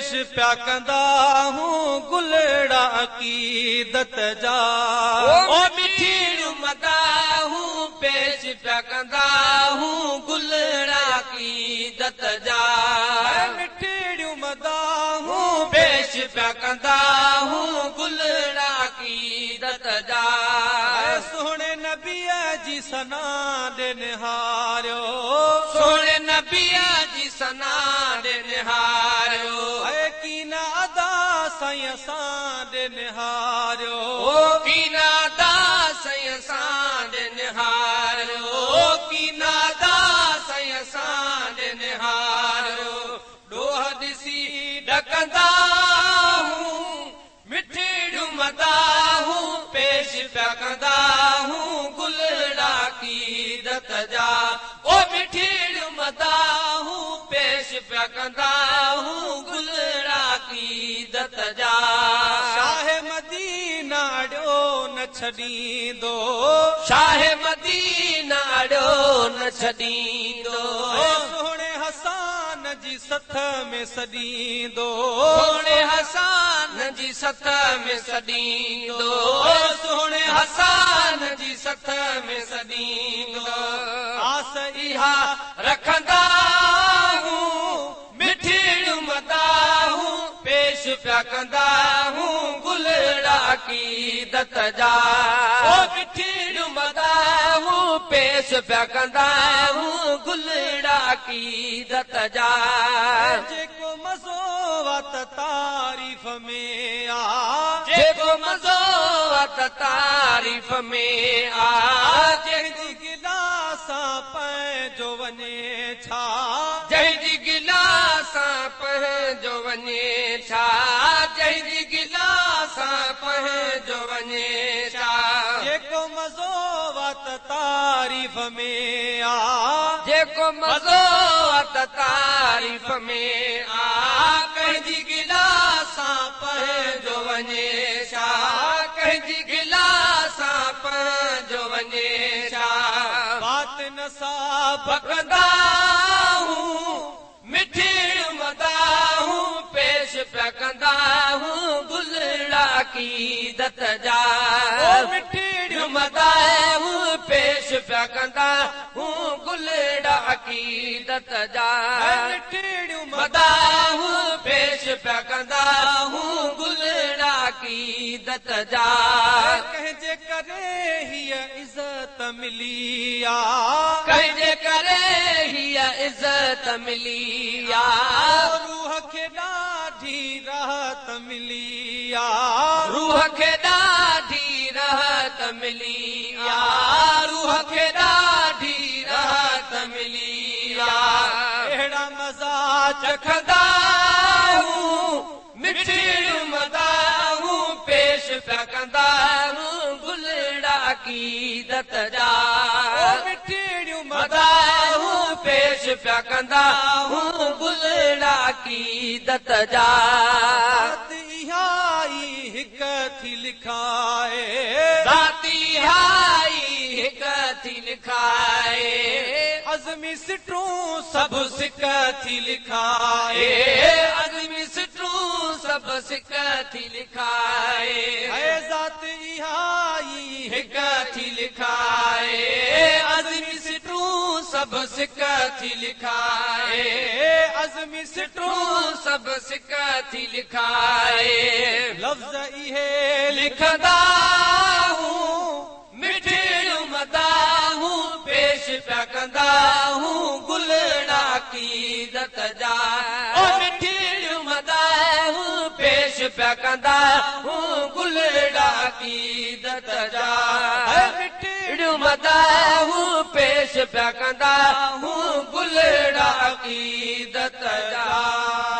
पेश पिया कंदा हूं गुलड़ा अकीदत जा ओ मिठी मदाहूं पेश पिया कंदा हूं गुलड़ा अकीदत जा मिठी मदाहूं पेश पिया कंदा हूं गुलड़ा अकीदत जा सोहणे नबीअ जी सना ॾे निहारियो सोहणे नबीअ जी सना ॾे निहारियो कीन अदा साईं असां ॾे निहारियो कीना दा साईं असां ॾे निहारियो कीना दा साईं असां ॾे निहारियो ॾोह ॾिसी ॾकंदा हूं मिठी मदाहूं पेश पिया कंदा हूं गुलड़ा अकीदत जा ओ मिठी मदाहूं पेश पिया कंदा हूं गुलड़ा अकीदत जा शाह मदीना अड़ो न छॾींदो शाह मदीना अड़ो न छॾींदो सोहणे हसान जी सथ में सॾींदो सोहणे हसान जी सथ में सॾींदो सोहणे हसान जी सथ में सॾींदो आस इहा रखंदा हूं मिठी मदाहूं पेश पिया कंदा हूं गुलड़ा अकीदत जा ओ मिठी मदाहूं पेश पिया कंदा हूं गुलड़ा अकीदत जा जेको मज़ो वत तारीफ़ में आ जेको मज़ो वत तारीफ़ में आ जंहिंजी गिलासां पंहिंजो वञे छा जंहिंजी गिलासां पंहिंजो वञे छा जंहिंजी गिलासां पंहिंजो वञे छा जेको मज़ो वत तारीफ़ में आ जेको मज़ो वत तारीफ़ में आ कंहिंजी गिलासां पंहिंजो वञे छा कंहिंजी गिलासां पंहिंजो वञे छा बात न साब कंदा हूं मिठी मदाहूं पेश पिया कंदा हूं गुलड़ा अकीदत जा मिठी मदाहूं पेश पिया कंदा हूं गुलड़ा अकीदत जा मिठी मदाहूं पेश पिया कंदा हूं गुलड़ा अकीदत जा कंहिंजे करे हीअ इज़त मिली आ कंहिंजे करे हीअ इज़त मिली आ रूह खे ॾाढी राहत मिली आ रूह खे ॾाढी राहत मिली आ रूह खे ॾाढी राहत मिली आ अहिड़ा मज़ा चखंदा हूं मिठी मदाहूं पेश पिया कंदा हूं गुलड़ा अकीदत जा मिठी मदाहूं पेश पिया कंदा हूं गुलड़ा अकीदत जा इहा ई हिक थी लिखाए ज़ाती हाई हिक थी लिखाए अज़मी सिटूं सभु सिक थी लिखाए अज़मी सिटूं सभु सिक थी लिखाए ज़ात इहा ई हिक थी लिखाए अज़मी सिटूं सभु सिक थी लिखाए अज़मी सिटूं सिटूं सभु सिक थी लिखाए लफ़्ज़ इहे लिखंदा हूं मिठी मदाहूं पेश पिया कंदा हूं गुलड़ा अकीदत जा ओ मिठी मदाहूं पेश पिया कंदा हूं गुलड़ा अकीदत जा मिठी मदाहूं पेश पिया कंदा हूं गुलड़ा अकीदत जा